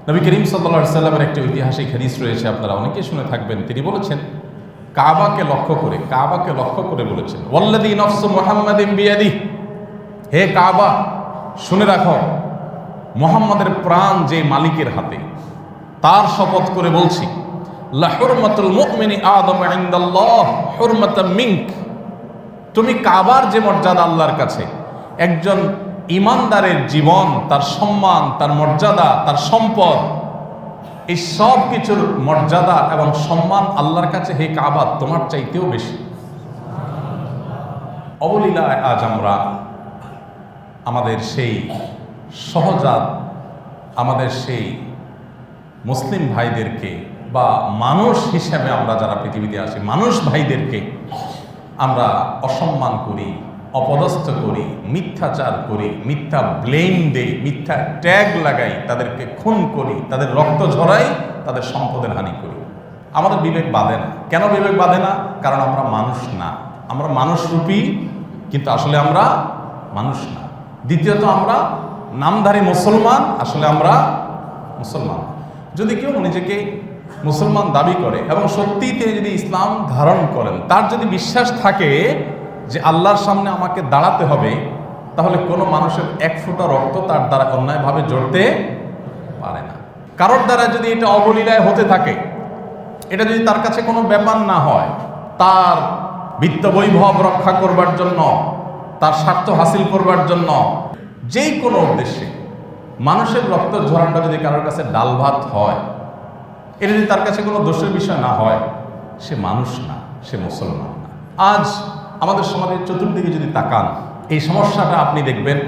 নবী করিম সাল্লাল্লাহু আলাইহি সাল্লামের একটি ঐতিহাসিক হাদিস রয়েছে, আপনারা অনেকে শুনে থাকবেন। তিনি বলেছেন, কাবাকে লক্ষ্য করে বলেছেন, ওয়াল্লাযী নাফসু মুহাম্মাদিন বিয়াদিহি, হে কাবা শুনে রাখো, মুহাম্মাদের প্রাণ যে মালিকের হাতে, তার শপথ করে বলছি, লা হুরমাতুল মুমিনি আদামু ইনদাল্লাহ হুরমাতাম মিনক, তুমি কাবার যে মর্যাদা আল্লাহর কাছে, একজন ঈমানদারের জীবন, তার সম্মান, তার মর্যাদা, তার সম্পদ, এই সব কিছুর মর্যাদা এবং সম্মান আল্লাহর কাছে হে কাবা তোমার চাইতেও বেশি। অবলীলায় আজ আমরা আমাদের সেই সহজাত, আমাদের সেই মুসলিম ভাইদেরকে বা মানুষ হিসেবে আমরা যারা পৃথিবীতে আসি, মানুষ ভাইদেরকে আমরা অসম্মান করি, অপদস্থ করি, মিথ্যাচার করি, মিথ্যা ব্লেম দেই, মিথ্যা ট্যাগ লাগাই, তাদেরকে খুন করি, তাদের রক্ত ঝরাই, তাদের সম্পদের হানি করি। আমাদের বিবেক বাঁধে না। কেন বিবেক বাঁধে না? কারণ আমরা মানুষ না। আমরা মানুষরূপী, কিন্তু আসলে আমরা মানুষ না। দ্বিতীয়ত আমরা নামধারী মুসলমান, আসলে আমরা মুসলমান। যদি কেউ নিজেকে মুসলমান দাবি করে এবং সত্যিই তিনি যদি ইসলাম ধারণ করেন, তার যদি বিশ্বাস থাকে যে আল্লাহর সামনে আমাকে দাঁড়াতে হবে, তাহলে কোনো মানুষের এক ফোঁটা রক্ত তার দ্বারা অন্যায়ভাবে জড়তে পারে না। কারোর দ্বারা যদি এটা অবলীলায় হতে থাকে, এটা যদি তার কাছে কোনো ব্যাপার না হয়, তার বিত্ত বৈভব রক্ষা করবার জন্য, তার স্বার্থ হাসিল করবার জন্য, যেই কোনো উদ্দেশ্যে মানুষের রক্ত ঝরানোটা যদি কারোর কাছে ডাল ভাত হয়, এটা যদি তার কাছে কোনো দোষের বিষয় না হয়, সে মানুষ না, সে মুসলমান না। আজ আমাদের সমাজের চতুর্দিকে যদি তাকান, এই সমস্যাটা আপনি দেখবেন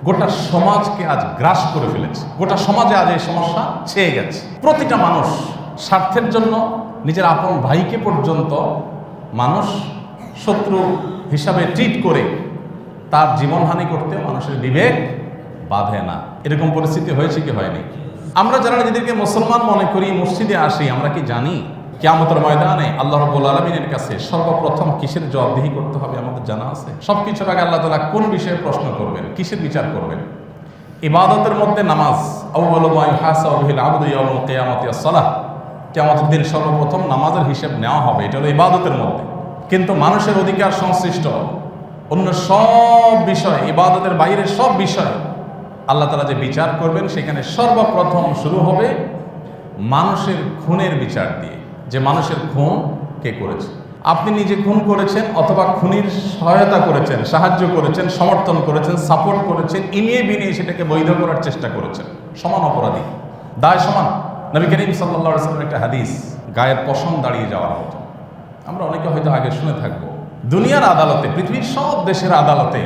গোটা সমাজকে আজ গ্রাস করে ফেলেছে। গোটা সমাজে আজ এই সমস্যা ছেয়ে গেছে। প্রতিটা মানুষ স্বার্থের জন্য নিজের আপন ভাইকে পর্যন্ত মানুষ শত্রু হিসাবে ট্রিট করে তার জীবনহানি করতে মানুষের বিবেক বাঁধে না। এরকম পরিস্থিতি হয়েছে কি হয়নি? আমরা যারা নিজেদেরকে মুসলমান মনে করি, মসজিদে আসি, আমরা কি জানি কিয়ামতের ময়দানে আল্লাহ রাব্বুল আলামিনের কাছে সর্বপ্রথম কিসের জবাবদিহি করতে হবে? আমাদের জানা আছে। সব কিছুর আগে আল্লাহ তাআলা কোন বিষয়ে প্রশ্ন করবেন, কিসের বিচার করবেন? ইবাদতের মধ্যে নামাজ, আউয়ালু মা ইউহাসাবু বিহিল আবদু ইয়াউমাল কিয়ামাতি আস-সালাহ, কিয়ামতের দিন সর্বপ্রথম নামাজের হিসাব নেওয়া হবে। এটা হলো ইবাদতের মধ্যে। কিন্তু মানুষের অধিকার সংশ্লিষ্ট অন্য সব বিষয়, ইবাদতের বাইরের সব বিষয় আল্লাহ তাআলা যে বিচার করবেন, সেখানে সর্বপ্রথম শুরু হবে মানুষের খুনের বিচার দিয়ে, যে মানুষের খুন কে করেছে। আপনি নিজে খুন করেছেন অথবা খুনির সহায়তা করেছেন, সাহায্য করেছেন, সমর্থন করেছেন, সাপোর্ট করেছেন, ইনিয়ে বিনিয়ে সেটাকে বৈধ করার চেষ্টা করেছেন, সমান অপরাধী, দায় সমান। নবী করিম সাল্লাল্লাহু আলাইহি ওয়াসাল্লামের একটা হাদিস, গায়ের পশম দাঁড়িয়ে যাওয়ার মতো। আমরা অনেকে হয়তো আগে শুনে থাকবো, দুনিয়ার আদালতে, পৃথিবীর সব দেশের আদালতে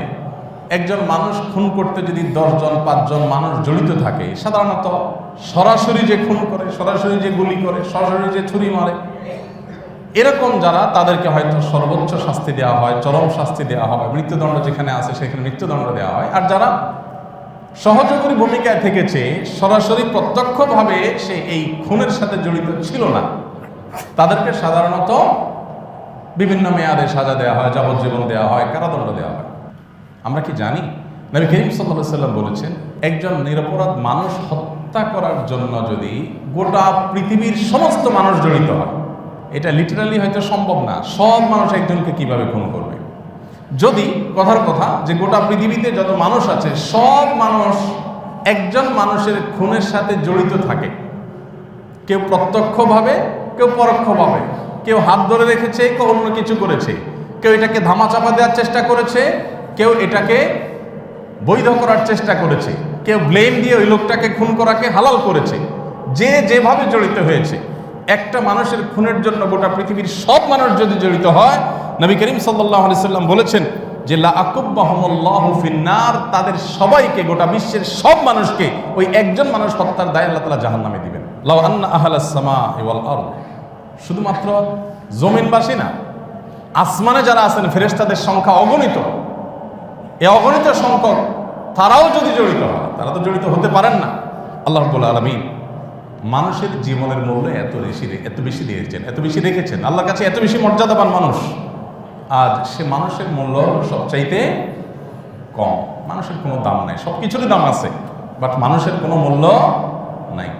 একজন মানুষ খুন করতে যদি 10 জন 5 জন মানুষ জড়িত থাকে, সাধারণত সরাসরি যে খুন করে, সরাসরি যে গুলি করে, সরাসরি যে ছুরি মারে, এরকম যারা, তাদেরকে হয়তো সর্বোচ্চ শাস্তি দেওয়া হয়, চরম শাস্তি দেওয়া হয়, মৃত্যুদণ্ড যেখানে আছে সেখানে মৃত্যুদণ্ড দেওয়া হয়। আর যারা সহযোগী ভূমিকায় থেকেছে, সরাসরি প্রত্যক্ষভাবে সে এই খুনের সাথে জড়িত ছিল না, তাদেরকে সাধারণত বিভিন্ন মেয়াদে সাজা দেওয়া হয়, যাবজ্জীবন দেওয়া হয়, কারাদণ্ড দেওয়া হয়। আমরা কি জানি নবী করিম সাল্লাল্লাহু আলাইহি সাল্লাম বলেছেন, একজন নিরপরাধ মানুষ হত্যা করার জন্য যদি গোটা পৃথিবীর সমস্ত মানুষ জড়িত হয়, এটা লিটারালি হয়তো সম্ভব না। সব মানুষ একজনকে কিভাবে খুন করবে? যদি কথার কথা যে গোটা পৃথিবীতে যত মানুষ আছে, সব মানুষ একজন মানুষের খুনের সাথে জড়িত থাকে, কেউ প্রত্যক্ষভাবে, কেউ পরোক্ষভাবে, কেউ হাত ধরে রেখেছে, কেউ অন্য কিছু করেছে, কেউ এটাকে ধামাচাপা দেওয়ার চেষ্টা করেছে, কেউ এটাকে বৈধ করার চেষ্টা করেছে, কেউ ব্লেম দিয়ে ওই লোকটাকে খুন করাকে হালাল করেছে। যে যেভাবে জড়িত হয়েছে, একটা মানুষের খুনের জন্য গোটা পৃথিবীর সব মানুষ যদি জড়িত হয়, নবী করিম সাল্লাল্লাহু আলাইহি সাল্লাম বলেছেন যে লা আকুব্বাহুমুল্লাহু ফিন্নার, তাদের সবাইকে, গোটা বিশ্বের সব মানুষকে ওই একজন মানুষ হত্যার দায়ে আল্লাহ তাআলা জাহান্নামে দিবেন। লাউ আন্না আহলাস সামাই ওয়াল আরদ, শুধুমাত্র জমিনবাসী না, আসমানে যারা আছেন ফেরেশতাদের সংখ্যা অগণিত, এই অগণিত সংখ্যক তারাও যদি জড়িত হয়, তারা তো জড়িত হতে পারেন না। আল্লাহ রাব্বুল আলামিন মানুষের জীবনের মূল্য এত বেশি দিয়েছেন, এত বেশি রেখেছেন, আল্লাহর কাছে এত বেশি মর্যাদাবান মানুষ। আজ সে মানুষের মূল্য সবচাইতে কম। মানুষের কোনো দাম নাই, সব কিছুরই দাম আছে, বাট মানুষের কোনো মূল্য নাই।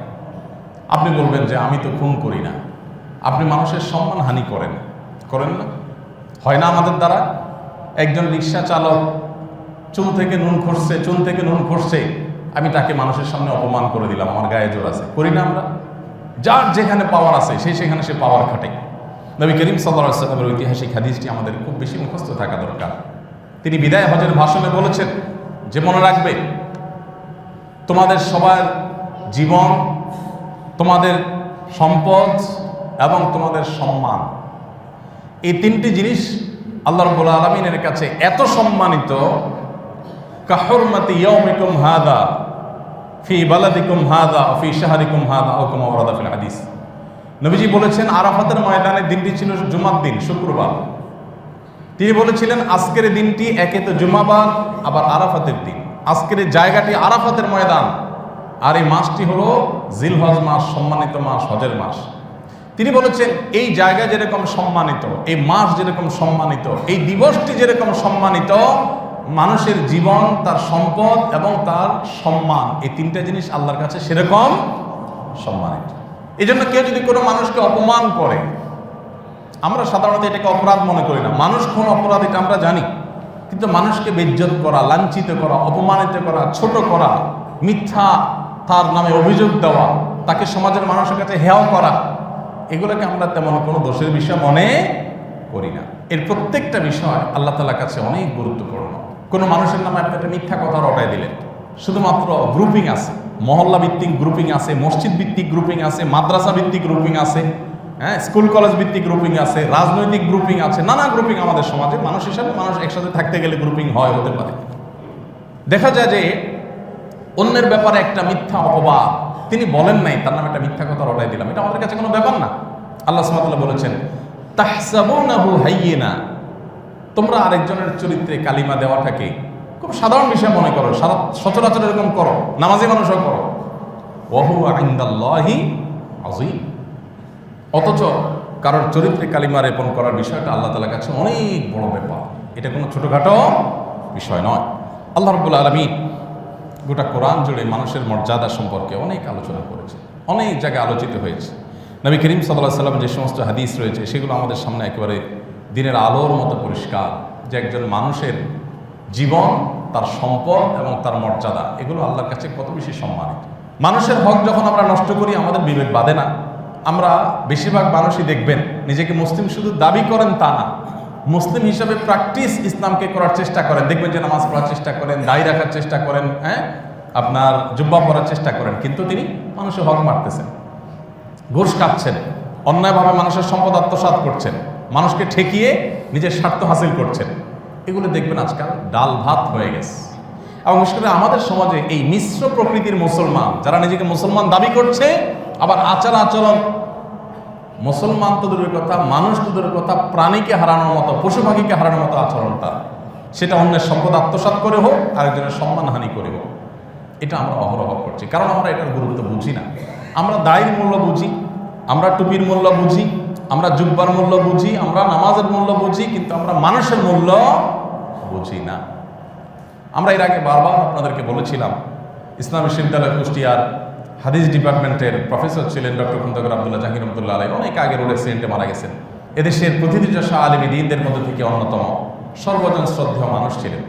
আপনি বলবেন যে আমি তো খুন করি না। আপনি মানুষের সম্মানহানি করেন না? হয় না আমাদের দ্বারা? একজন রিক্সা চালক চুন থেকে নুন খসছে, আমি তাকে মানুষের সামনে অপমান করে দিলাম, আমার গায়ে জোর আছে, করি না আমরা? যার যেখানে পাওয়ার আছে সেখানে সে পাওয়ার খাটে। নবী করিম সাল্লাল্লাহু আলাইহি ওয়াসাল্লামের ঐতিহাসিক হাদিসটি আমাদের খুব বেশি মুখস্থ থাকা দরকার। তিনি বিদায় হজের ভাষণে বলেছেন যে মনে রাখবে, তোমাদের সবার জীবন, তোমাদের সম্পদ এবং তোমাদের সম্মান, এই তিনটি জিনিস আল্লাহ রাব্বুল আলামিনের কাছে এত সম্মানিত, কাহুরমাতি ইয়াউমিকুম হাদা ফি বালাদিকুম হাদা ফি শাহরিকুম হাদা আও কামা ওয়ারাদা ফিল হাদিস। নবীজি বলেছেন আরাফাতের ময়দানে দিনটি ছিল জুমার দিন, শুক্রবার। তিনি বলেছিলেন আজকের দিনটি একে তো জুমাবার, আবার আরাফাতের দিন। আজকের জায়গাটি আরাফাতের ময়দান, আর এই মাসটি হলো জিলহজ মাস, সম্মানিত মাস, হজের মাস। তিনি বলেছেন এই জায়গা যেরকম সম্মানিত, এই মাস যেরকম সম্মানিত, এই দিবসটি যেরকম সম্মানিত, মানুষের জীবন, তার সম্পদ এবং তার সম্মান, এই তিনটা জিনিস আল্লাহর কাছে সেরকম সম্মানিত। এই জন্য কেউ যদি কোনো মানুষকে অপমান করে, আমরা সাধারণত এটাকে অপরাধ মনে করি না। মানুষ কোন অপরাধ এটা আমরা জানি, কিন্তু মানুষকে বেইজ্জত করা, লাঞ্ছিত করা, অপমানিত করা, ছোট করা, মিথ্যা তার নামে অভিযোগ দেওয়া, তাকে সমাজের মানুষের কাছে হেয় করা, এগুলোকে আমরা তেমন কোনো দোষের বিষয় মনে করি না। এর প্রত্যেকটা বিষয় আল্লাহ তাআলার কাছে অনেক গুরুত্বপূর্ণ। কোনো মানুষের নামে আপনি একটা মিথ্যা কথা রটাই দিলেন, শুধুমাত্র গ্রুপিং আছে, মহল্লা ভিত্তিক গ্রুপিং আছে, মসজিদ ভিত্তিক গ্রুপিং আছে, মাদ্রাসা ভিত্তিক গ্রুপিং আছে, হ্যাঁ, স্কুল কলেজ ভিত্তিক গ্রুপিং আছে, রাজনৈতিক গ্রুপিং আছে, নানা গ্রুপিং আমাদের সমাজে। মানুষ হিসাবে মানুষ একসাথে থাকতে গেলে গ্রুপিং হতে পারে। দেখা যায় যে অন্যের ব্যাপারে একটা মিথ্যা অপবাদ তিনি বলেন নাই, তার নামে একটা মিথ্যা কথা রটাই দিলাম, এটা আমাদের কাছে কোনো ব্যাপার না। আল্লাহ সুবহানাহু ওয়া তাআলা বলেছেন তাহসাবুনাহু হাইয়িনা, তোমরা আরেকজনের চরিত্রে কালিমা দেওয়াটাকে খুব সাধারণ বিষয় মনে করো, সচরাচর এরকম করো, নামাজি মানুষও করো। ওয়া হুয়া ইনদাল্লাহি আযীম, অথচ কারোর চরিত্রে কালিমা রেপন করার বিষয়টা আল্লাহ তাআলার কাছে অনেক বড় ব্যাপার, এটা কোনো ছোটখাটো বিষয় নয়। আল্লাহ রাব্বুল আলামিন গোটা কোরআন জুড়ে মানুষের মর্যাদা সম্পর্কে অনেক আলোচনা করেছে, অনেক জায়গায় আলোচিত হয়েছে। নবী করিম সাল্লাল্লাহু আলাইহি ওয়াসাল্লাম যে সমস্ত হাদিস রয়েছে সেগুলো আমাদের সামনে একেবারে দিনের আলোর মতো পরিষ্কার, যে একজন মানুষের জীবন, তার সম্পদ এবং তার মর্যাদা, এগুলো আল্লাহর কাছে কত বেশি সম্মানিত। মানুষের হক যখন আমরা নষ্ট করি আমাদের বিবেক বাধে না। আমরা বেশিরভাগ মানুষই দেখবেন নিজেকে মুসলিম শুধু দাবি করেন তা না, মুসলিম হিসাবে প্র্যাকটিস ইসলামকে করার চেষ্টা করেন। দেখবেন যে নামাজ পড়ার চেষ্টা করেন, দাড়ি রাখার চেষ্টা করেন, হ্যাঁ, আপনার জুব্বা পরার চেষ্টা করেন, কিন্তু তিনি মানুষের হক মারতেছেন, ঘুষ খাচ্ছেন, অন্যায়ভাবে মানুষের সম্পদ আত্মসাৎ করছেন, মানুষকে ঠেকিয়ে নিজের স্বার্থ হাসিল করছেন। এগুলো দেখবেন আজকাল ডাল ভাত হয়ে গেছে। এবং বিশেষ করে আমাদের সমাজে এই মিশ্র প্রকৃতির মুসলমান, যারা নিজেকে মুসলমান দাবি করছে, আবার আচার আচরণ মুসলমান তো দূরের কথা, মানুষ তো দূরের কথা, প্রাণীকে হারানোর মতো, পশু পাখিকে হারানোর মতো আচরণটা, সেটা অন্যের সম্পদ আত্মসাৎ করে হোক, আরেকজনের সম্মানহানি করে হোক, এটা আমরা অহরহ করছি। কারণ আমরা এটার গুরুত্ব বুঝি না। আমরা দাড়ির মূল্য বুঝি, আমরা টুপির মূল্য বুঝি, আমরা জুব্বার মূল্য বুঝি, আমরা নামাজের মূল্য বুঝি, কিন্তু আমরা মানুষের মূল্য বুঝি না। আমরা এর আগে বারবার আপনাদেরকে বলেছিলাম, ইসলাম বিশ্ববিদ্যালয় কুষ্টিয়ার হাদিস ডিপার্টমেন্টের প্রফেসর ছিলেন ডক্টর খন্দকার আব্দুল্লাহ জাহির রহমতুল্লাহ আলাইহি, অনেক আগে রোড অ্যাক্সিডেন্টে মারা গেছেন। এদেশের প্রতিনিধিশা আলেম দ্বীনদের মধ্যে থেকে অন্যতম সর্বজন শ্রদ্ধেয় মানুষ ছিলেন।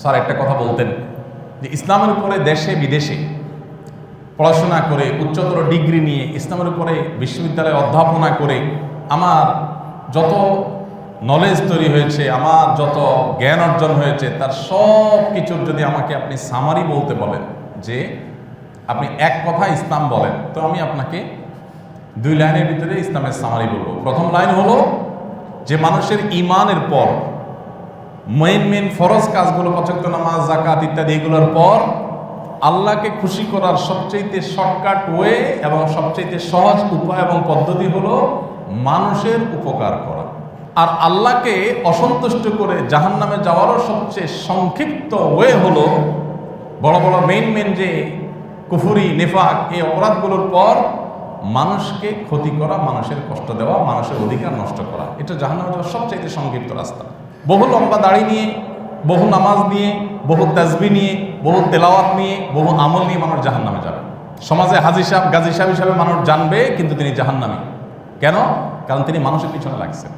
স্যার একটা কথা বলতেন যে ইসলামের উপরে দেশে বিদেশে পড়াশোনা করে, উচ্চতর ডিগ্রি নিয়ে ইসলামের উপরে বিশ্ববিদ্যালয়ে অধ্যাপনা করে আমার যত নলেজ তৈরি হয়েছে, আমার যত জ্ঞান অর্জন হয়েছে, তার সব কিছুর যদি আমাকে আপনি সামারি বলতে বলেন, যে আপনি এক কথা ইসলাম বলেন, তো আমি আপনাকে 2 লাইনের ভিতরে ইসলামের সামারি বলবো। প্রথম লাইন হলো যে মানুষের ঈমানের পর মেইন ফরজ কাজগুলো, পাঁচ ওয়াক্ত নামাজ, যাকাত ইত্যাদি, এগুলোর পর আল্লাহকে খুশি করার সবচেয়ে শর্টকাট ওয়ে এবং সবচেয়ে সহজ উপায় এবং পদ্ধতি হলো মানুষের উপকার করা। আর আল্লাহকে অসন্তুষ্ট করে জাহান্নামে যাওয়ারও সবচেয়ে সংক্ষিপ্ত ওয়ে হলো বড় বড় মেইন যে কুফরি, নেফাক, এই অপরাধগুলোর পর মানুষকে ক্ষতি করা, মানুষের কষ্ট দেওয়া, মানুষের অধিকার নষ্ট করা, এটা জাহান্নামে যাওয়ার সবচেয়ে সংক্ষিপ্ত রাস্তা। বহু লম্বা দাড়ি নিয়ে, বহু নামাজ নিয়ে, বহু তাসবিহ নিয়ে, বহু তেলাওয়াত নিয়ে, বহু আমল নিয়ে মানুষ জাহান্নামে যাবে। সমাজে হাজী সাহেব গাজী সাহেব হিসাবে মানুষ জানবে, কিন্তু তিনি জাহান্নামী। কেন? কারণ তিনি মানুষের পিছনে লাগছেন,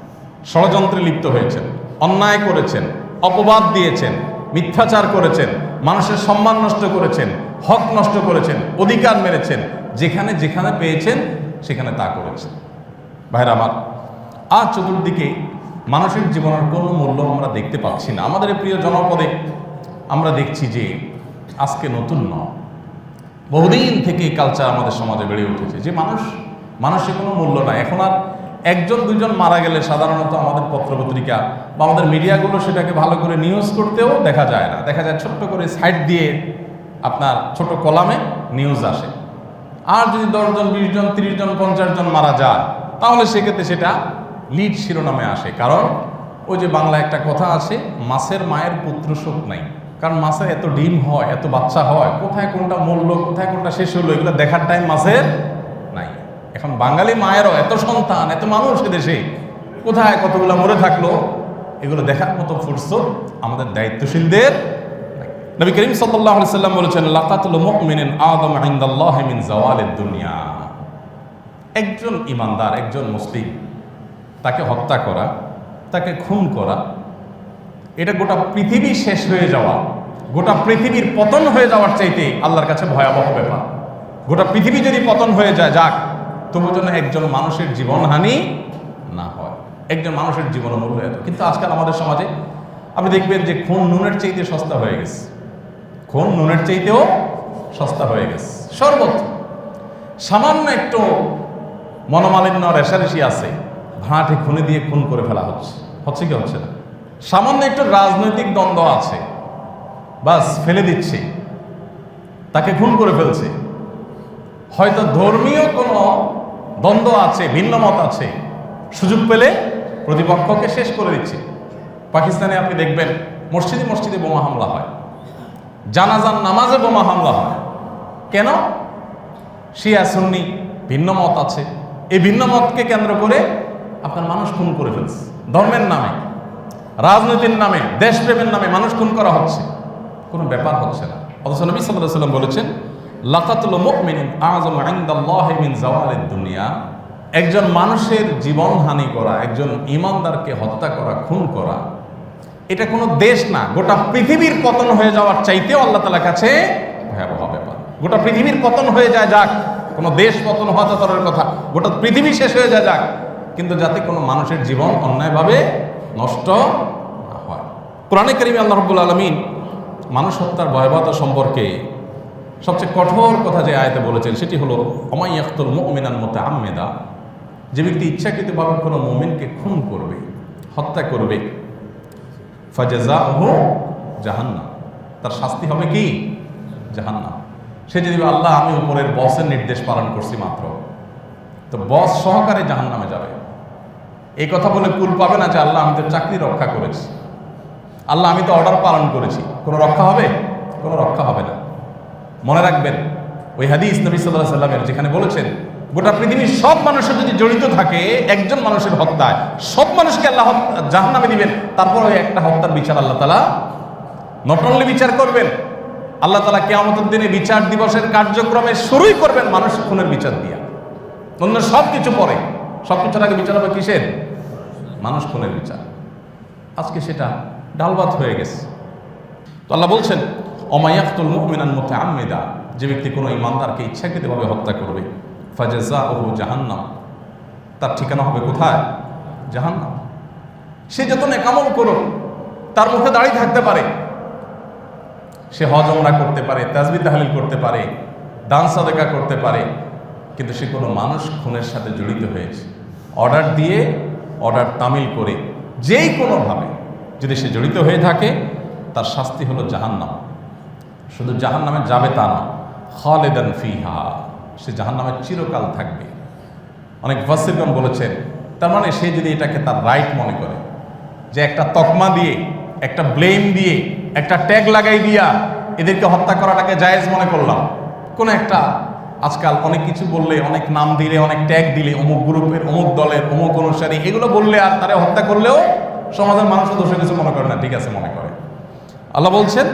ষড়যন্ত্রে লিপ্ত হয়েছেন, অন্যায় করেছেন, অপবাদ দিয়েছেন, মিথ্যাচার করেছেন, মানুষের সম্মান নষ্ট করেছেন, হক নষ্ট করেছেন, অধিকার মেরেছেন, যেখানে যেখানে পেয়েছেন সেখানে তা করেছেন। ভাইরা আমার, আজ চতুর্দিকে মানুষের জীবনের কোনো মূল্য আমরা দেখতে পাচ্ছি না। আমাদের এই প্রিয় জনপদে আমরা দেখছি যে আজকে নতুন নয়, বহুদিন থেকে এই কালচার আমাদের সমাজে বেড়ে উঠেছে যে মানুষের কোনো মূল্য নাই। এখন আর একজন দুজন মারা গেলে সাধারণত আমাদের পত্রপত্রিকা বা আমাদের মিডিয়াগুলো সেটাকে ভালো করে নিউজ করতেও দেখা যায় না। দেখা যায় ছোট্ট করে সাইড দিয়ে আপনার ছোট কলামে নিউজ আসে। আর যদি 10 জন 20 জন 30 জন 50 জন মারা যায়, তাহলে সেক্ষেত্রে সেটা লিড শিরোনামে আসে। কারণ ওই যে বাংলা একটা কথা আছে, মাছের মায়ের পুত্র শোক নাই। কারণ মাছের এত ডিম হয়, এত বাচ্চা হয়, কোথায় কোনটা মরল, কোথায় কোনটা শেষ হলো, এগুলো দেখার টাইম মাছের নাই। এখন বাঙালি মায়েরও এত সন্তান, এত মানুষ দেশে, কোথায় কতগুলো মরে থাকলো, এগুলো দেখার মতো ফুরসত আমাদের দায়িত্বশীলদের। নবী করিম সাল্লাল্লাহু আলাইহি সাল্লাম বলেছেন, লাকাতুল মুমিনিন আযম ইনদাল্লাহি মিন যাওয়ালিদ দুনিয়া। একজন ইমানদার, একজন মুসলিম, তাকে হত্যা করা, তাকে খুন করা, এটা গোটা পৃথিবী শেষ হয়ে যাওয়া, গোটা পৃথিবীর পতন হয়ে যাওয়ার চাইতে আল্লাহর কাছে ভয়াবহ ব্যাপার। গোটা পৃথিবী যদি পতন হয়ে যায়, যাক, তবু যেন একজন মানুষের জীবনহানি না হয়, একজন মানুষের জীবন অমূল্য হয়ে যায়। কিন্তু আজকাল আমাদের সমাজে আপনি দেখবেন যে খুন নুনের চাইতে সস্তা হয়ে গেছে, খুন নুনের চাইতেও সস্তা হয়ে গেছে। সর্বত্র সামান্য একটু মনোমালিন্য রেশারেশি আছে, ভাড়াটে খুনে দিয়ে খুন করে ফেলা হচ্ছে কি হচ্ছে না? সামান্য একটু রাজনৈতিক দ্বন্দ্ব আছে, বাস ফেলে দিচ্ছে, তাকে খুন করে ফেলছে। হয়তো ধর্মীয় কোনো দ্বন্দ্ব আছে, ভিন্ন মত আছে, সুযোগ পেলে প্রতিপক্ষকে শেষ করে দিচ্ছে। পাকিস্তানে আপনি দেখবেন মসজিদে মসজিদে বোমা হামলা হয়, জানাজার নামাজে বোমা হামলা হয়। কেন? শিয়া সুন্নি ভিন্ন মত আছে, এই ভিন্ন মতকে কেন্দ্র করে আপনার মানুষ খুন করে ফেলছে। ধর্মের নামে, রাজনীতির নামে, দেশপ্রেমের নামে মানুষ খুন করা হচ্ছে, কোনো ব্যাপার হচ্ছে না। অথচ নবী সাল্লাল্লাহু আলাইহি ওয়াসাল্লাম বলেছেন, লাকাতুল মুমিনিন আযম ইনদাল্লাহি মিন যাওয়ালিদ দুনিয়া। একজন মানুষের জীবনহানি করা, একজন ঈমানদারকে হত্যা করা, খুন করা, এটা কোনো দেশ না, গোটা পৃথিবীর পতন হয়ে যাওয়ার চাইতেও আল্লাহ তাআলার কাছে ভয়াবহ ব্যাপার। গোটা পৃথিবীর পতন হয়ে যায়, যাক, কোনো দেশ পতন হওয়া তো দূরের কথা, গোটা পৃথিবী শেষ হয়ে যায়, যাক, কিন্তু যাতে কোনো মানুষের জীবন অন্যায়ভাবে নষ্ট না হয়। কোরআনে কারিমে আল্লাহ রাব্বুল আলামিন মানুষ হত্যার ভয়াবহতা সম্পর্কে সবচেয়ে কঠোর কথা যে আয়াতে বলেছেন সেটি হলো, ওমাই ইয়াকতুল মুমিনান মুতাআম্মিদা। যে ব্যক্তি ইচ্ছাকৃতভাবে কোনো মুমিনকে খুন করবে, হত্যা করবে, ফাজাযাউহু জাহান্নাম, তার শাস্তি হবে কি? জাহান্নাম। সে যদি আল্লাহ, আমি উপরের বসের নির্দেশ পালন করছি মাত্র, তো বস সহকারে জাহান্নামে যাবে। এই কথা বলে কুল পাবে না যে আল্লাহ আমি তো চাকরি রক্ষা করেছি, আল্লাহ আমি তো অর্ডার পালন করেছি, কোনো রক্ষা হবে? কোনো রক্ষা হবে না। মনে রাখবেন ওই হাদিস নবী সাল্লাল্লাহু আলাইহি ওয়াসাল্লামের, যেখানে বলেছেন গোটা পৃথিবীর সব মানুষের যদি জড়িত থাকে একজন মানুষের হত্যায়, সব মানুষকে আল্লাহ জাহান্নামে দিবেন। তারপর ওই একটা হত্যার বিচার আল্লাহ তাআলা নট অনলি বিচার করবেন, আল্লাহ তাআলা কিয়ামতের দিনে বিচার দিবসের কার্যক্রমে শুরুই করবেন মানুষ খুনের বিচার দিয়া। অন্য সব কিছু পরে, সব কিছুর আগে বিচার হবে কিসের? মানুষ খুনের বিচার। আজকে সেটা ডালভাত হয়ে গেছে। তো আল্লাহ বলছেন, ওমা ইয়াকতুল মুমিনান মুতাআম্মিদা, যে ব্যক্তি কোনো ঈমানদারকে ইচ্ছাকৃতভাবে হত্যা করবে, ফাজাযাউহু জাহান্নাম, তার ঠিকানা হবে কোথায়? জাহান্নাম। সে যত নেকামল করুক, তার মুখে দাঁড়িয়ে থাকতে পারে, সে হজ ওমরা করতে পারে, তাসবিহ তাহলিল করতে পারে, দান সাদাকা করতে পারে, কিন্তু সে কোনো মানুষ খুনের সাথে জড়িত হয়েছে, অর্ডার দিয়ে, অর্ডার তামিল করে, যেই কোনোভাবে যদি সে জড়িত হয়ে থাকে, তার শাস্তি হলো জাহান্নাম। শুধু জাহান্নামে যাবে তা না, খালিদান ফিহা, সে জাহান্নামে চিরকাল থাকবে। অনেক মুফাসসিরগণ বলেছেন, তার মানে সে যদি এটাকে তার রাইট মনে করে, যে একটা তকমা দিয়ে, একটা ব্লেম দিয়ে, একটা ট্যাগ লাগাই দিয়া এদেরকে হত্যা করাটাকে জায়েজ মনে করলাম, কোন একটা, আজকাল অনেক কিছু বললে, অনেক নাম দিলে, অনেক ট্যাগ দিলে, অমুক গ্রুপের, অমুক দলের, অমুক অনুসারী, এগুলো বললে আর তারা হত্যা করলেও সমাজের মানুষও দোষে কিছু মনে করে না, ঠিক আছে মনে করে। আল্লাহ বলছেন,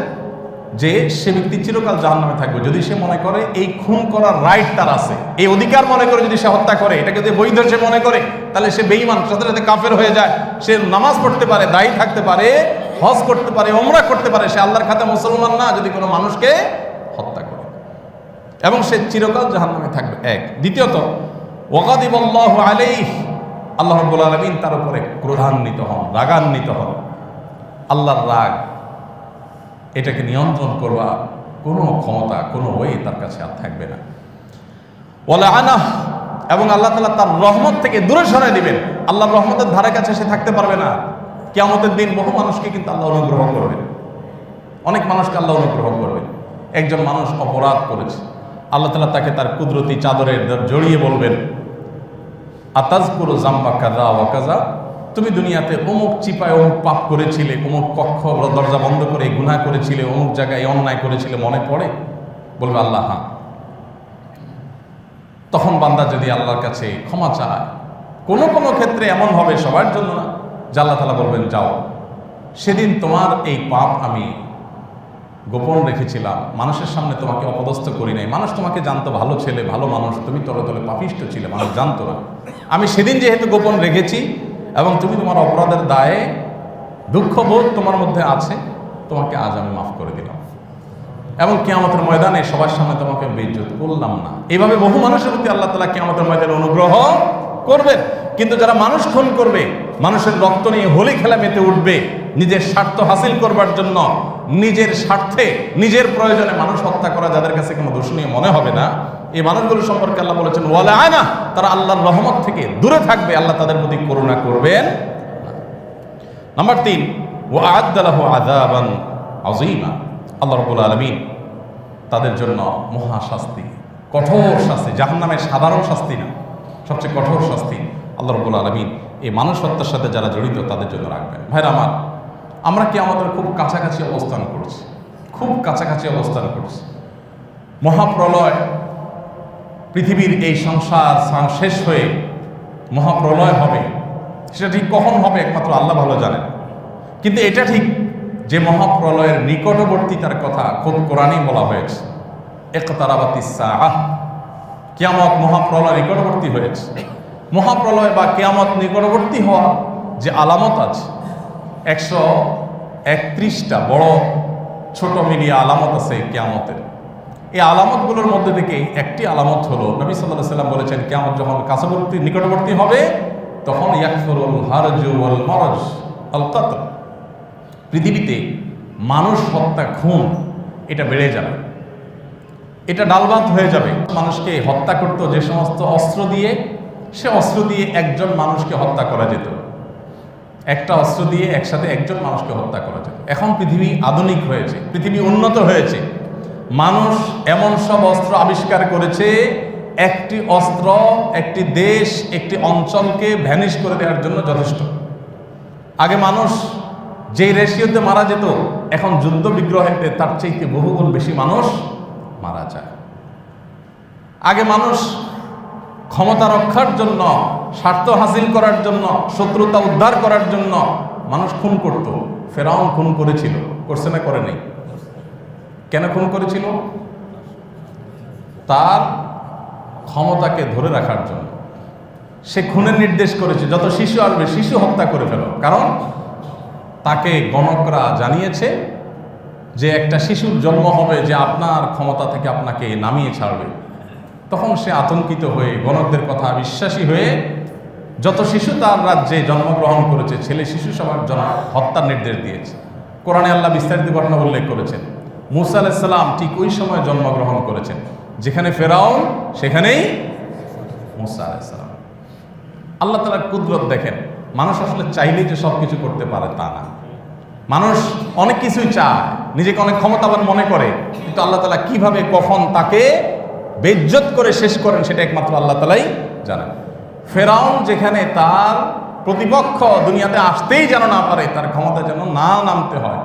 যে সে ব্যক্তি চিরকাল জাহান্নামে থাকবে যদি সে মনে করে এই খুন করার রাইট তার আছে, এই অধিকার মনে করে যদি সে হত্যা করে, এটাকে যদি বৈধ সে মনে করে, তাহলে সে বেঈমান, সাথে সাথে কাফের হয়ে যায়। সে নামাজ পড়তে পারে, দায়ী থাকতে পারে, হজ করতে পারে, ওমরা করতে পারে, সে আল্লাহর খাতে মুসলমান না যদি কোনো মানুষকে হত্যা করে, এবং সে চিরকাল জাহান্নামে থাকবে। এক। দ্বিতীয়ত, ওয়াগাদিবাল্লাহু আলাইহি, আল্লাহ রাব্বুল আলামিন তার উপরে ক্রোধান্বিত হন, রাগান্বিত হন। আল্লাহর রাগ, এটাকে নিয়ন্ত্রণ করবা কোনো ক্ষমতা, কোনো ওয়ে তার কাছে আর থাকবে না। ওয়ালা আনাহ, এবং আল্লাহ তাআলা তার রহমত থেকে দূরে সরাই দিবেন। আল্লাহর রহমতের ধারে কাছে সে থাকতে পারবে না। কিয়ামতের দিন বহু মানুষকে কিন্তু আল্লাহ অনুগ্রহ করবেন, অনেক মানুষকে আল্লাহ অনুগ্রহ করবেন। একজন মানুষ অপরাধ করেছে, আল্লাহ তাআলা তাকে তার কুদরতি চাদরে জড়িয়ে বলবেন, আতাজকুরু জাম্বা কাযা ওয়া কাযা, তুমি দুনিয়াতে অমুক চিপায় অমুক পাপ করেছিলে, অমুক কক্ষ দরজা বন্ধ করে গুনাহ করেছিলে, অমুক জায়গায় অন্যায় করেছিলে, মনে পড়ে? বলবে আল্লাহ হ্যাঁ। তখন বান্দা যদি আল্লাহর কাছে ক্ষমা চায়, কোনো কোনো ক্ষেত্রে এমন হবে, সবার জন্য না, যে আল্লাহ তাআলা বলবেন যাও, সেদিন তোমার এই পাপ আমি গোপন রেখেছিলাম, মানুষের সামনে তোমাকে অপদস্থ করি নাই। মানুষ তোমাকে জানতো ভালো ছেলে, ভালো মানুষ, তুমি তলে তলে পাপিষ্ঠ ছিলে, মানুষ জানতো না। আমি সেদিন যেহেতু গোপন রেখেছি, এবং তুমি তোমার অপরাধের দায়ে দুঃখবোধ তোমার মধ্যে আছে, তোমাকে আজ আমি মাফ করে দিলাম, এবং কিয়ামতের ময়দানে সবার সামনে তোমাকে বেইজ্জত করলাম না। এইভাবে বহু মানুষের প্রতি আল্লাহ তাআলা কিয়ামতের ময়দানে অনুগ্রহ করবেন। কিন্তু যারা মানুষ খুন করবে, মানুষের রক্ত নিয়ে হোলি খেলা মেতে উঠবে, নিজের স্বার্থ হাসিল করবার জন্য, নিজের স্বার্থে, নিজের প্রয়োজনে মানুষ হত্যা করা যাদের কাছে কোনো দোষণীয় মনে হবে না, এই মানুষগুলো সম্পর্কে আল্লাহ বলেছেন ওয়ালা আনা, তারা আল্লাহর রহমত থেকে দূরে থাকবে, আল্লাহ তাদের প্রতি করুণা করবেন। নাম্বার 3, ওয়া আ'আদ্দা লাহু আযাবান আযীমা, আল্লাহ রাব্বুল আলামিন তাদের জন্য মহা শাস্তি, কঠোর শাস্তি, জাহান্নামের সাধারণ শাস্তি না, সবচেয়ে কঠোর শাস্তি আল্লাহ রাব্বুল আলামিন এই মানুষ হত্যার সাথে যারা জড়িত তাদের জন্য রাখবেন। ভাইরা আমার, আমরা কি আমাদের খুব কাছাকাছি অবস্থান করছি, খুব কাছাকাছি অবস্থান করছি। মহাপ্রলয়, পৃথিবীর এই সংসার শেষ হয়ে মহাপ্রলয় হবে, সেটা ঠিক কখন হবে একমাত্র আল্লাহ ভালো জানেন। কিন্তু এটা ঠিক যে মহাপ্রলয়ের নিকটবর্তীতার কথা খুব কোরআনেই বলা হয়েছে, ইকতারাবাতিস সাআহ, কিয়ামত মহাপ্রলয় নিকটবর্তী হয়েছে। মহাপ্রলয় বা কিয়ামত নিকটবর্তী হওয়া যে আলামত আছে, 131টা বড় ছোট মিলিয়ে আলামত আছে কিয়ামতের। এই আলামতগুলোর মধ্যে থেকে একটি আলামত হলো, নবী সাল্লাল্লাহু আলাইহি ওয়াসাল্লাম বলেছেন, কিয়ামত যখন কাছাবর্তী নিকটবর্তী হবে তখন ইয়াকফুরুল হারজু ওয়াল মারজ আল কতল, পৃথিবীতে মানুষ হত্যা, খুন, এটা বেড়ে যাবে, এটা ডালবাত হয়ে যাবে। মানুষকে হত্যা করতো যে সমস্ত অস্ত্র দিয়ে, সে অস্ত্র দিয়ে একজন মানুষকে হত্যা করা যেত, একটা অস্ত্র দিয়ে একসাথে একজন মানুষকে হত্যা করা যেত। এখন পৃথিবী আধুনিক হয়েছে, পৃথিবী উন্নত হয়েছে, মানুষ এমন সব অস্ত্র আবিষ্কার করেছে, একটি অস্ত্র একটি দেশ, একটি অঞ্চলকে ভ্যানিশ করে দেওয়ার জন্য যথেষ্ট। আগে মানুষ যেই রেশিওতে মারা যেত, এখন যুদ্ধ বিগ্রহেতে তার চাইতে বহুগুণ বেশি মানুষ মারা যায়। আগে মানুষ ক্ষমতা রক্ষার জন্য, স্বার্থ হাসিল করার জন্য, শত্রুতা উদ্ধার করার জন্য মানুষ খুন করত। ফেরাউন খুন করেছিল, করছে না করে নেই? কেন খুন করেছিল? তার ক্ষমতাকে ধরে রাখার জন্য। সে খুনের নির্দেশ করেছে, যত শিশু আসবে শিশু হত্যা করে ফেলো, কারণ তাকে গণকরা জানিয়েছে যে একটা শিশুর জন্ম হবে যে আপনার ক্ষমতা থেকে আপনাকে নামিয়ে ছাড়বে। তখন সে আতঙ্কিত হয়ে, গণকদের কথা বিশ্বাসী হয়ে, যত শিশু তার রাজ্যে জন্মগ্রহণ করেছে, ছেলে শিশু সবার জন্য হত্যার নির্দেশ দিয়েছে। কোরআনে আল্লাহ বিস্তারিত ঘটনা উল্লেখ করেছেন। মূসা আলাইহিস সালাম ঠিক ওই সময় জন্মগ্রহণ করেছেন, যেখানে ফেরাউন সেখানেই মূসা আলাইহিস সালাম। আল্লাহ তাআলার কুদরত দেখেন। মানুষ আসলে চাইলেই যে সব কিছু করতে পারে তা না। মানুষ অনেক কিছুই চায়, নিজেকে অনেক ক্ষমতাবান মনে করে, কিন্তু আল্লাহ তাআলা কিভাবে কখন তাকে বেইজ্জত করে শেষ করেন সেটা একমাত্র আল্লাহ তাআলাই জানেন। ফেরাউন যেখানে তার প্রতিপক্ষ দুনিয়াতে আসতেই যেন না পারে, তার ক্ষমতা যেন না নামতে হয়,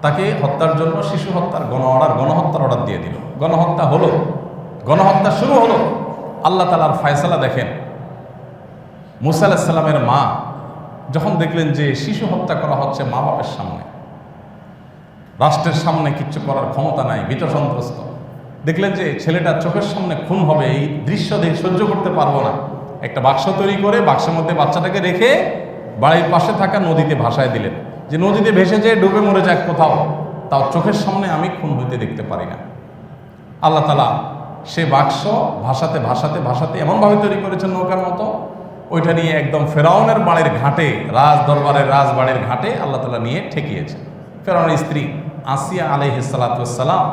তাকে হত্যার জন্য শিশু হত্যার গণহত্যার অর্ডার দিয়ে দিল। গণহত্যা হলো, গণহত্যা শুরু হলো। আল্লাহ তাআলার ফয়সালা দেখেন। মূসা আলাইহিস সালামের মা যখন দেখলেন যে শিশু হত্যা করা হচ্ছে মা বাপের সামনে, রাষ্ট্রের সামনে কিচ্ছু করার ক্ষমতা নাই, ভীত সন্ত্রস্ত। দেখলেন যে ছেলেটার চোখের সামনে খুন হবে, এই দৃশ্য দেখে সহ্য করতে পারবো না, একটা বাক্স তৈরি করে বাক্সের মধ্যে বাচ্চাটাকে রেখে বাড়ির পাশে থাকা নদীতে ভাসায় দিলেন, যে নদীতে ভেসে যেয়ে ডুবে মরে যাক কোথাও, তাও চোখের সামনে আমি খুন হইতে দেখতে পারি না। আল্লাহ তাআলা সে বাক্স ভাসাতে ভাসাতে ভাসাতে এমনভাবে তৈরি করেছেন নৌকার মতো, ওইটা নিয়ে একদম ফেরাউনের বাড়ির ঘাটে, রাজবাড়ির ঘাটে আল্লাহ তাআলা নিয়ে ঠেকিয়েছেন। ফেরাউনের স্ত্রী আসিয়া আলাইহিস সালাতু ওয়াস সালাম,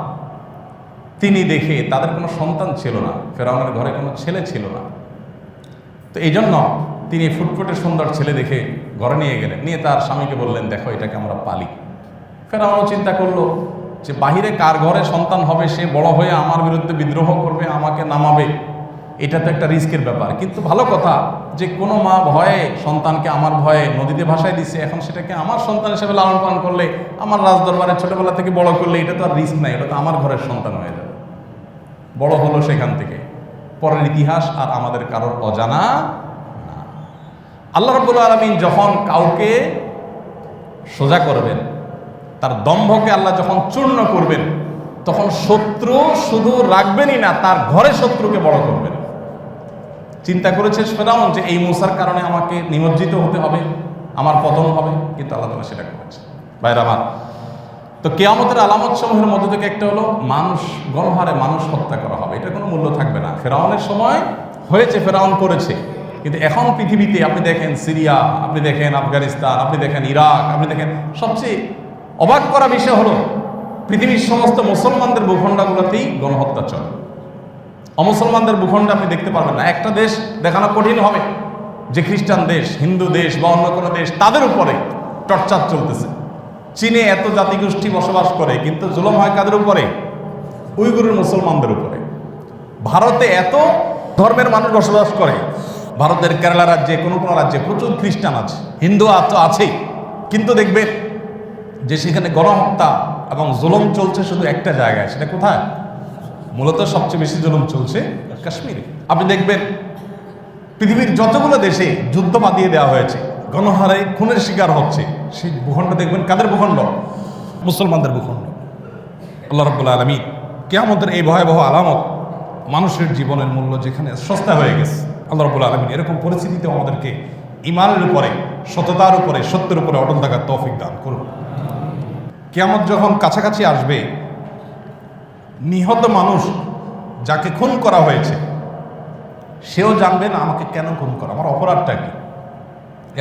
তিনি দেখে তাদের কোনো সন্তান ছিল না, ফেরাউনের ঘরে কোনো ছেলে ছিল না, তো এই জন্য তিনি ফুটফুটে সুন্দর ছেলে দেখে ঘরে নিয়ে গেলেন, নিয়ে তার স্বামীকে বললেন, দেখো এটাকে আমরা পালি। ফেরাউনও চিন্তা করলো যে বাহিরে কার ঘরে সন্তান হবে, সে বড় হয়ে আমার বিরুদ্ধে বিদ্রোহ করবে, আমাকে নামাবে, এটা তো একটা রিস্কের ব্যাপার। কিন্তু ভালো কথা যে কোনো মা ভয়ে সন্তানকে আমার ভয়ে নদীতে ভাসায় দিচ্ছে, এখন সেটাকে আমার সন্তান হিসেবে লালন পালন করলে, আমার রাজদরবারে ছোটবেলা থেকে বড় করলে, এটা তো আর রিস্ক নাই, এটা তো আমার ঘরের সন্তান হয়ে যাবে। বড় হলো সেখান থেকে, পরের ইতিহাস আর আমাদের কারোর অজানা না। আল্লাহ রাব্বুল আলামিন যখন কাউকে সোজা করবেন, তার দম্ভকে আল্লাহ যখন চূর্ণ করবেন, তখন শত্রু শুধু রাখবেনই না, তার ঘরে শত্রুকে বড় করবেন। চিন্তা করেছে ফেরাউন যে এই মূসার কারণে আমাকে নিমজ্জিত হতে হবে, আমার পতন হবে, কিন্তু আল্লাহ তাআলা সেটা করেছে। ভাইরা আমার, তো কিয়ামতের আলামত সমূহের মধ্যে থেকে একটা হলো মানুষ, গণহারে মানুষ হত্যা করা হবে, এটা কোনো মূল্য থাকবে না। ফেরাউনের সময় হয়েছে, ফেরাউন করেছে, কিন্তু এখন পৃথিবীতে আপনি দেখেন সিরিয়া, আপনি দেখেন আফগানিস্তান, আপনি দেখেন ইরাক, আপনি দেখেন, সবচেয়ে অবাক করা বিষয় হলো পৃথিবীর সমস্ত মুসলমানদের ভূখণ্ডগুলোতেই গণহত্যা চলে। অমুসলমানদের ভূখণ্ডে আপনি দেখতে পারবেন না। একটা দেশ দেখানো কঠিন হবে যে খ্রিস্টান দেশ, হিন্দু দেশ বা অন্য কোনো দেশ, তাদের উপরে টর্চার চলতেছে। চীনে এত জাতিগোষ্ঠী বসবাস করে, কিন্তু জুলুম হয় কাদের উপরে? উইগুরের মুসলমানদের উপরে। ভারতে এত ধর্মের মানুষ বসবাস করে, ভারতের কেরালা রাজ্যে, কোনো কোনো রাজ্যে প্রচুর খ্রিস্টান আছে, হিন্দু তো আছেই, কিন্তু দেখবেন যে সেখানে গণহত্যা এবং জুলুম চলছে শুধু একটা জায়গায়। সেটা কোথায়? মূলত সবচেয়ে বেশি জুলুম চলছে কাশ্মীরে। আপনি দেখবেন পৃথিবীর যতগুলো দেশে যুদ্ধ বাঁধিয়ে দেওয়া হয়েছে, গণহারে খুনের শিকার হচ্ছে, সেই ভূখণ্ড দেখবেন কাদের ভূখণ্ড? মুসলমানদের ভূখণ্ড। আল্লাহ রাব্বুল আলামিন কিয়ামতের এই ভয়াবহ আলামত, মানুষের জীবনের মূল্য যেখানে সস্তা হয়ে গেছে, আল্লাহ রাব্বুল আলামিন এরকম পরিস্থিতিতে আমাদেরকে ঈমানের উপরে, সততার উপরে, সত্যের উপরে অটল থাকার তৌফিক দান করুন। কিয়ামত যখন কাছাকাছি আসবে, নিহত মানুষ যাকে খুন করা হয়েছে সেও জানবে না আমাকে কেন খুন করা, আমার অপরাধটা কি।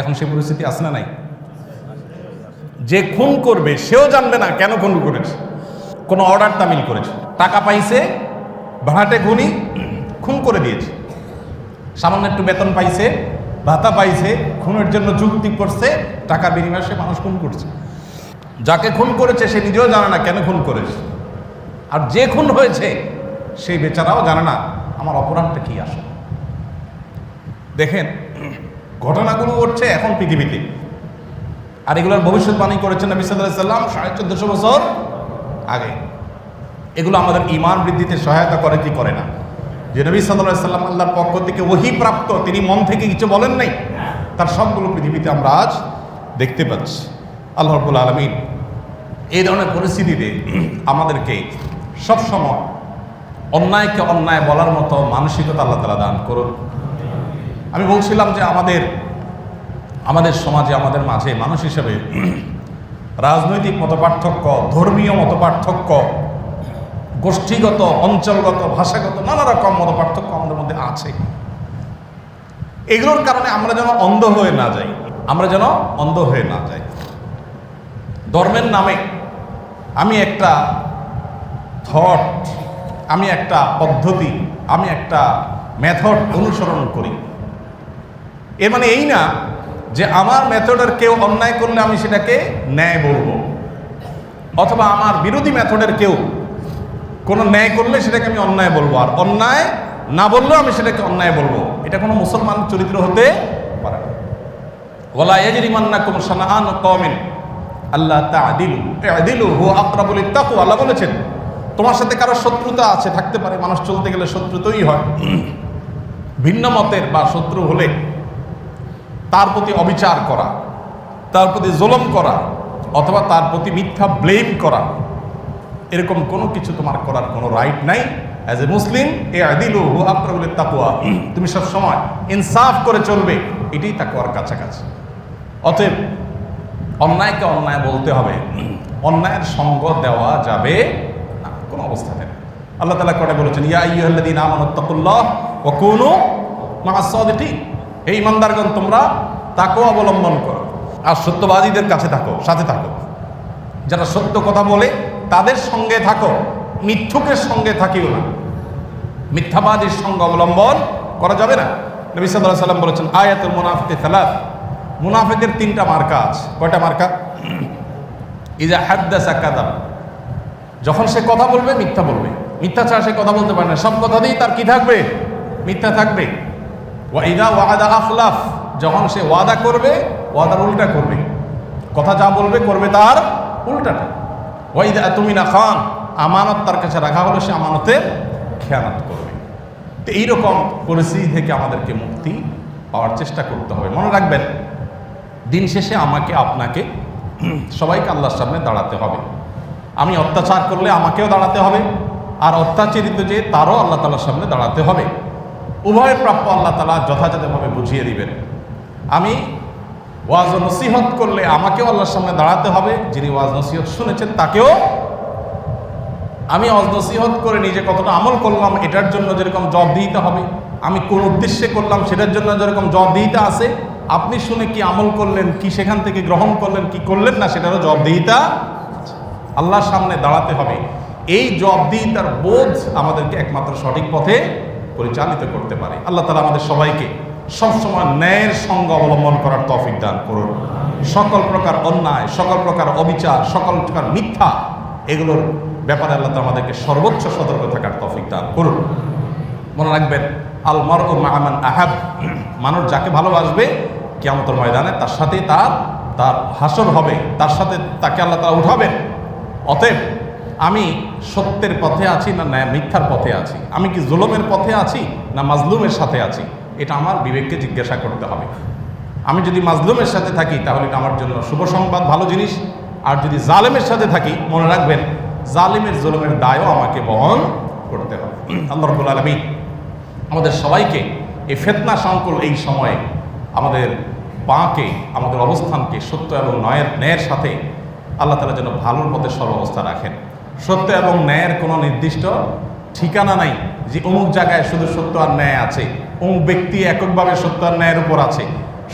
এখন সে পরিস্থিতি আসে না নাই? যে খুন করবে সেও জানবে না কেন খুন করেছে, কোনো অর্ডার তামিল করেছে, টাকা পাইছে, ভাড়াটে খুনি খুন করে দিয়েছে, সামান্য একটু বেতন পাইছে, ভাতা পাইছে, খুনের জন্য চুক্তি করছে, টাকার বিনিময়ে সে মানুষ খুন করছে। যাকে খুন করেছে সে নিজেও জানে না কেন খুন করেছে, আর যে খুন হয়েছে সেই বেচারাও জানে না আমার অপরাধটা কি আসলে। দেখেন ঘটনাগুলো ঘটছে এখন পৃথিবীতে, আর এগুলোর ভবিষ্যৎবাণী করেছেন নবী সাল্লাল্লাহু আলাইহি ওয়াসাল্লাম 1450 বছর আগে। এগুলো আমাদের ঈমান বৃদ্ধিতে সহায়তা করে কি করে না? যে নবী সাল্লাল্লাহু আলাইহি ওয়াসাল্লাম আল্লাহর পক্ষ থেকে ওহী প্রাপ্ত, তিনি মন থেকে কিছু বলেন নাই, তার সবগুলো পৃথিবীতে আমরা আজ দেখতে পাচ্ছি। আল্লাহ রাব্বুল আলামিন এই ধরনের পরিস্থিতিতে আমাদেরকে সবসময় অন্যায়কে অন্যায় বলার মতো মানসিকতা আল্লাহ তাআলা দান করুন। আমি বলছিলাম যে আমাদের সমাজে, আমাদের মাঝে মানুষ হিসেবে রাজনৈতিক মতপার্থক্য, ধর্মীয় মতপার্থক্য, গোষ্ঠীগত, অঞ্চলগত, ভাষাগত নানা রকম মতপার্থক্য আমাদের মধ্যে আছে। এগুলোর কারণে আমরা যেন অন্ধ হয়ে না যাই, ধর্মের নামে আমি একটা থট, আমি একটা পদ্ধতি, আমি একটা মেথড অনুসরণ করি। এর মানে এই না যে আমার মেথডের কেউ অন্যায় করলে আমি সেটাকে ন্যায় বলবো, অথবা আমার বিরোধী মেথডের কেউ কোনো ন্যায় করলে সেটাকে আমি অন্যায় বলবো, আর অন্যায় না বললেও আমি সেটাকে অন্যায় বলবো। এটা কোনো মুসলমান চরিত্র হতে পারে না। ওয়ালা ইয়াজরিমান্নাকুম শানাআনু কওমিন আল্লাহ তা'দিলু ই'দিলু হুয়া আকরাবু লিত-তাকওয়া। আল্লাহ বলেছেন তোমার সাথে কারো শত্রুতা আছে, থাকতে পারে, মানুষ চলতে গেলে শত্রু তৈরি হয়, ভিন্ন মতের বা শত্রু হলে তার প্রতি অবিচার করা, তার প্রতি জুলুম করা, অথবা তার প্রতি মিথ্যা ব্লেম করা, এরকম কোনো কিছু তোমার করার কোনো রাইট নাই। অ্যাজ এ মুসলিম এ আদিলু হু আকরাবু লিত্তাকওয়া, তুমি সব সময় ইনসাফ করে চলবে, এটাই তাকওয়ার কাছাকাছি। অতএব অন্যায়কে অন্যায় বলতে হবে, অন্যায়ের সঙ্গ দেওয়া যাবে না কোনো অবস্থাতে। আল্লাহ তাআলা কোরআনে বলেছেন, ইয়া আইয়ুহাল্লাযীনা আমানুত্তাকুল্লাহ ওয়া কুনু মা'আস সাদিকিন, হে ঈমানদারগণ তোমরা তাকওয়া অবলম্বন করো আর সত্যবাদীদের কাছে থাকো, সাথে থাকো। যারা সত্য কথা বলে তাদের সঙ্গে থাকো, মিথ্যুকের সঙ্গে থাকিও না, মিথ্যাবাদীর সঙ্গ অবলম্বন করা যাবে না। নবী সাল্লাল্লাহু আলাইহি ওয়াসাল্লাম বলেছেন, আয়াতুল মুনাফিকি সালাত, মুনাফিকের তিনটা মার্কা আছে। কয়টা মার্কা? ইজা হাদ্দাসা কাযাব, যখন সে কথা বলবে মিথ্যা বলবে, মিথ্যা ছাড়া সে কথা বলতে পারে না, সব কথা দিয়েই তার কি থাকবে? মিথ্যা থাকবে। ওয়া ইযা ওয়া'আদা আখলাফ, যখন সে ওয়াদা করবে ওয়াদার উল্টা করবে, কথা যা বলবে করবে তার উল্টাটা। ওয়া ইযা আতুমিনা খান, আমানত তার কাছে রাখা হলো সে আমানতের খেয়ানত করবে। তো এইরকম পরিস্থিতি থেকে আমাদেরকে মুক্তি পাওয়ার চেষ্টা করতে হবে। মনে রাখবেন, দিন শেষে আমাকে আপনাকে সবাইকে আল্লাহর সামনে দাঁড়াতে হবে। আমি অত্যাচার করলে আমাকেও দাঁড়াতে হবে, আর অত্যাচারিত যে তারও আল্লাহ তাআলার সামনে দাঁড়াতে হবে। উভয়ের প্রাপ্য আল্লাহ তাআলা যথাযথভাবে বুঝিয়ে দিবেন। আমি ওয়াজ ও নসিহত করলে আমাকেও আল্লাহর সামনে দাঁড়াতে হবে, যিনি ওয়াজ নসিহত শুনেছেন তাকেও। আমি ওয়াজ নসিহত করে নিজে কতটা আমল করলাম এটার জন্য যেরকম জবাবদিহিতা হবে, আমি কোন উদ্দেশ্যে করলাম সেটার জন্য যেরকম জবাবদিহিতা আছে, আপনি শুনে কি আমল করলেন, কি সেখান থেকে গ্রহণ করলেন, কি করলেন না, সেটারও জবাবদিহিতা আল্লাহর সামনে দাঁড়াতে হবে। এই জবাবদিহিতার বোধ আমাদেরকে একমাত্র সঠিক পথে পরিচালিত করতে পারে। আল্লাহ তাআলা আমাদের সবাইকে সবসময় ন্যায়ের সঙ্গ অবলম্বন করার তৌফিক দান করুন। সকল প্রকার অন্যায়, সকল প্রকার অবিচার, সকল প্রকার মিথ্যা, এগুলোর ব্যাপারে আল্লাহ তাআলা আমাদেরকে সর্বোচ্চ সতর্ক থাকার তৌফিক দান করুন। মনে রাখবেন, আল মারউ মা'a মান আহাব, মানুষ যাকে ভালোবাসবে কিয়ামতের ময়দানে তার সাথে তার হাসর হবে, তার সাথে তাকে আল্লাহ তাআলা উঠাবেন। অতএব আমি সত্যের পথে আছি না মিথ্যার পথে আছি, আমি কি জুলুমের পথে আছি না মাজলুমের সাথে আছি, এটা আমার বিবেককে জিজ্ঞাসা করতে হবে। আমি যদি মাজলুমের সাথে থাকি তাহলে এটা আমার জন্য শুভ সংবাদ, ভালো জিনিস। আর যদি জালেমের সাথে থাকি, মনে রাখবেন জালিমের জুলুমের দায়ও আমাকে বহন করতে হবে। আল্লাহ রাব্বুল আলামিন আমাদের সবাইকে এই ফিতনা সংকুল এই সময়ে আমাদের পাকে, আমাদের অবস্থানকে সত্য এবং ন্যায়ের সাথে আল্লাহ তাআলা যেন ভালোর পথে সর্বাবস্থা রাখেন। সত্য এবং ন্যায়ের কোনো নির্দিষ্ট ঠিকানা নাই যে অমুক জায়গায় শুধু সত্য আর ন্যায় আছে, অমুক ব্যক্তি এককভাবে সত্য আর ন্যায়ের উপর আছে।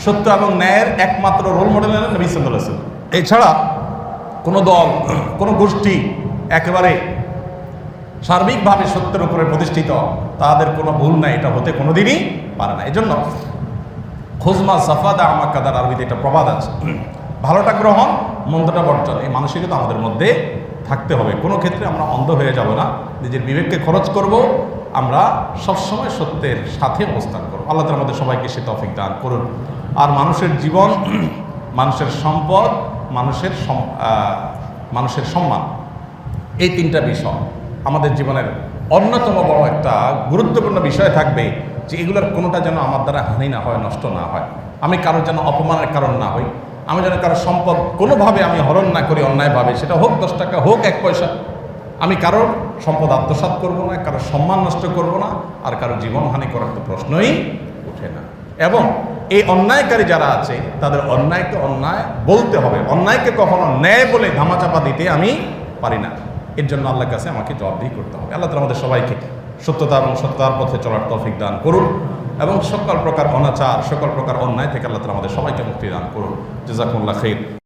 সত্য এবং ন্যায়ের একমাত্র রোল মডেল হলেন নবী সাল্লাল্লাহু আলাইহি ওয়াসাল্লাম। এছাড়া কোনো দল, কোনো গোষ্ঠী একেবারে সার্বিকভাবে সত্যের উপরে প্রতিষ্ঠিত, তাদের কোনো ভুল নাই, এটা হতে কোনোদিনই পারে না। এই জন্য খুজমা সাফাদা আমাকাদার, আরবিতে একটা প্রবাদ আছে, ভালোটা গ্রহণ মন্দটা বর্জন, এই মানসিকতা আমাদের মধ্যে থাকতে হবে। কোনো ক্ষেত্রে আমরা অন্ধ হয়ে যাব না, নিজের বিবেককে খরচ করব, আমরা সবসময় সত্যের সাথে অবস্থান করব। আল্লাহ তাআলা আমাদের সবাইকে সে তৌফিক দান করুন। আর মানুষের জীবন, মানুষের সম্পদ, মানুষের সম্মান, এই তিনটা বিষয় আমাদের জীবনের অন্যতম বড় একটা গুরুত্বপূর্ণ বিষয় থাকবে, যে এগুলোর কোনোটা যেন আমার দ্বারা হানি না হয়, নষ্ট না হয়, আমি কারোর যেন অপমানের কারণ না হই, আমি যেন কারোর সম্পদ কোনোভাবে আমি হরণ না করি অন্যায়ভাবে, সেটা হোক 10 টাকা হোক 1 পয়সা, আমি কারোর সম্পদ আত্মসাৎ করব না, কারোর সম্মান নষ্ট করব না, আর কারোর জীবনহানি করার তো প্রশ্নই ওঠে না। এবং এই অন্যায়কারী যারা আছে তাদের অন্যায়কে অন্যায় বলতে হবে, অন্যায়কে কখনো ন্যায় বলে ধামাচাপা দিতে আমি পারি না। এর জন্য আল্লাহর কাছে আমাকে জবাবদিহি করতে হবে। আল্লাহ তাআলা আমাদের সবাইকে সত্যতা এবং সত্যতার পথে চলার তৌফিক দান করুন, এবং সকল প্রকার অনাচার, সকল প্রকার অন্যায় থেকে আল্লাহ তাআলা আমাদের সবাইকে মুক্তি দান করুন। জাযাকুমুল্লাহ খাইর।